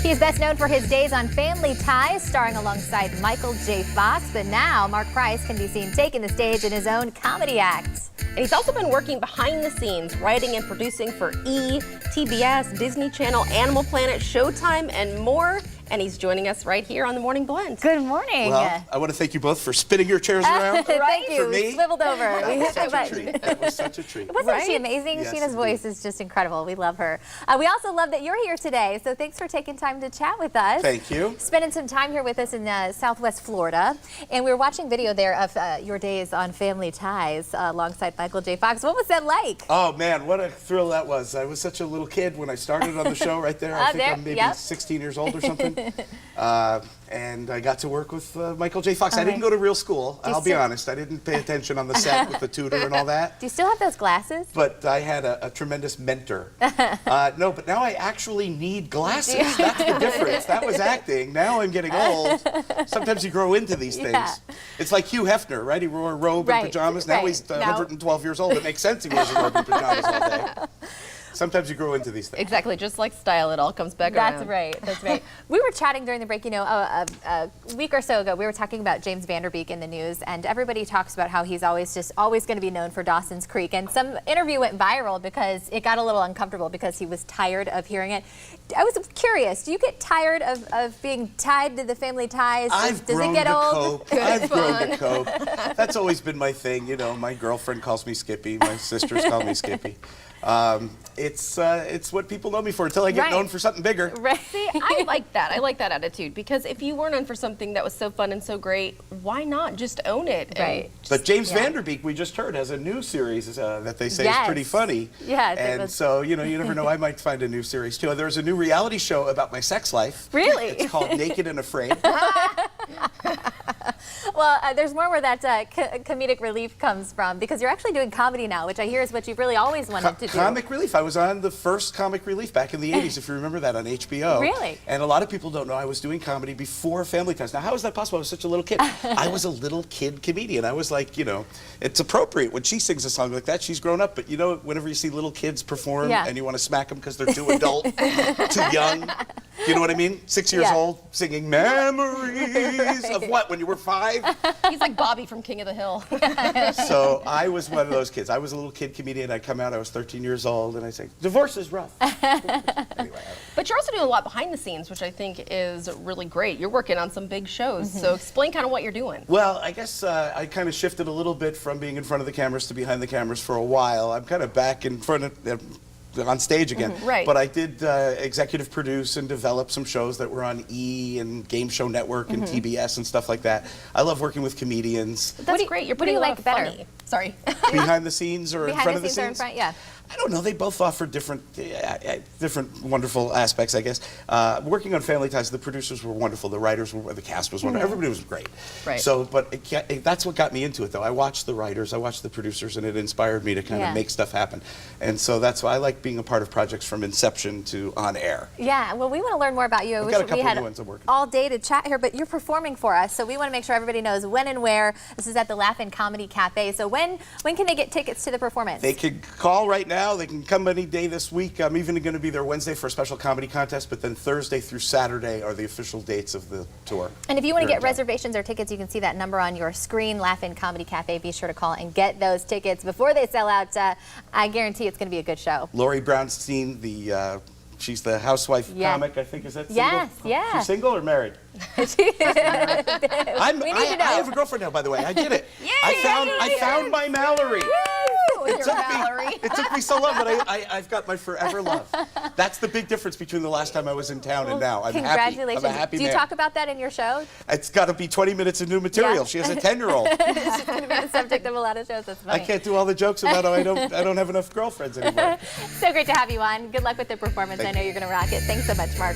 He's best known for his days on Family Ties, starring alongside Michael J. Fox, but now Marc Price can be seen taking the stage in his own comedy act. And he's also been working behind the scenes, writing and producing for E!, TBS, Disney Channel, Animal Planet, Showtime, and more. And he's joining us right here on The Morning Blend. Good morning. Well, I want to thank you both for spinning your chairs around. Thank you. For me. We swiveled over. That was such a treat. That was such a treat. Wasn't she amazing? Yes, Sheena's indeed. voice is just incredible. We love her. We also love that you're here today, so thanks for taking time to chat with us. Thank you. Spending some time here with us in Southwest Florida. And we were watching video there of your days on Family Ties alongside Michael J. Fox. What was that like? Oh, man, what a thrill that was. I was such a little kid when I started on the show right there. I think I'm maybe 16 years old or something. And I got to work with Michael J. Fox. I didn't go to real school, I'll be honest. I didn't pay attention on the set with the tutor and all that. Do you still have those glasses? But I had a tremendous mentor. No, but now I actually need glasses. That's the difference. That was acting. Now I'm getting old. Sometimes you grow into these things. Yeah. It's like Hugh Hefner, right? He wore a robe and pajamas. Now he's 112 years old. It makes sense he wears a robe and pajamas all day. Sometimes you grow into these things. Exactly, just like style, it all comes back around. That's right, that's right. We were chatting during the break, you know, a week or so ago, we were talking about James Vanderbeek in the news, and everybody talks about how he's always going to be known for Dawson's Creek. And some interview went viral because it got a little uncomfortable because he was tired of hearing it. I was curious, do you get tired of being tied to the Family Ties? Does it get old? I've grown to cope. That's always been my thing, you know. My girlfriend calls me Skippy, my sisters call me Skippy. It's what people know me for until I get known for something bigger. Right. See, I like that. I like that attitude, because if you were known for something that was so fun and so great, why not just own it? Right. But James Vanderbeek, we just heard, has a new series that they say is pretty funny. Yes. And so, you know, you never know, I might find a new series too. There's a new reality show about my sex life. Really? It's called Naked and Afraid. Well, there's more where that comedic relief comes from, because you're actually doing comedy now, which I hear is what you've really always wanted to do. Comic relief. I was on the first Comic Relief back in the 80s, if you remember that, on HBO. Really? And a lot of people don't know I was doing comedy before Family Ties. Now, how is that possible? I was such a little kid. I was a little kid comedian. I was like, you know, it's appropriate when she sings a song like that. She's grown up. But, you know, whenever you see little kids perform and you want to smack them because they're too adult, too young, you know what I mean? 6 years old, singing memories of what, when you were 5? He's like Bobby from King of the Hill. So I was one of those kids. I was a little kid comedian. I'd come out, I was 13 years old, and I'd say, divorce is rough. Anyway, But you're also doing a lot behind the scenes, which I think is really great. You're working on some big shows, so explain kind of what you're doing. well, I guess I kind of shifted a little bit from being in front of the cameras to behind the cameras for a while. I'm kind of back in front of on stage again. Right. But I did executive produce and develop some shows that were on E! And Game Show Network and TBS and stuff like that. I love working with comedians. That's great. You're putting a lot of funny. Sorry. Behind the scenes or in front of the scenes? Or in front, yeah. I don't know. They both offer different wonderful aspects, I guess. Working on Family Ties, the producers were wonderful. The writers were, the cast was wonderful. Everybody was great. Right. So, but that's what got me into it, though. I watched the writers, I watched the producers, and it inspired me to kind of make stuff happen. And so that's why I like being a part of projects from inception to on air. Yeah, well, we want to learn more about you. I've got a couple new ones I'm working on. All day to chat here, but you're performing for us, so we want to make sure everybody knows when and where. This is at the Laugh-In Comedy Cafe. So when can they get tickets to the performance? They can call right now. They can come any day this week. I'm even going to be there Wednesday for a special comedy contest, but then Thursday through Saturday are the official dates of the tour. And if you want to get reservations or tickets, you can see that number on your screen, Laugh-In Comedy Cafe. Be sure to call and get those tickets before they sell out. I guarantee it's going to be a good show. Lori Brownstein, she's the housewife comic, I think. Is that single? Yes, yeah. She's single or married? I have a girlfriend now, by the way. I did it. I found my Mallory. It took me so long, but I've got my forever love. That's the big difference between the last time I was in town and now. I'm congratulations. happy. I'm a happy Do you man. talk about that in your show? It's got to be 20 minutes of new material. She has a 10-year-old. It's going to be the subject of a lot of shows. That's funny. I can't do all the jokes about how I don't have enough girlfriends anymore. So great to have you on. Good luck with the performance. I know you're going to rock it. Thanks so much, Marc.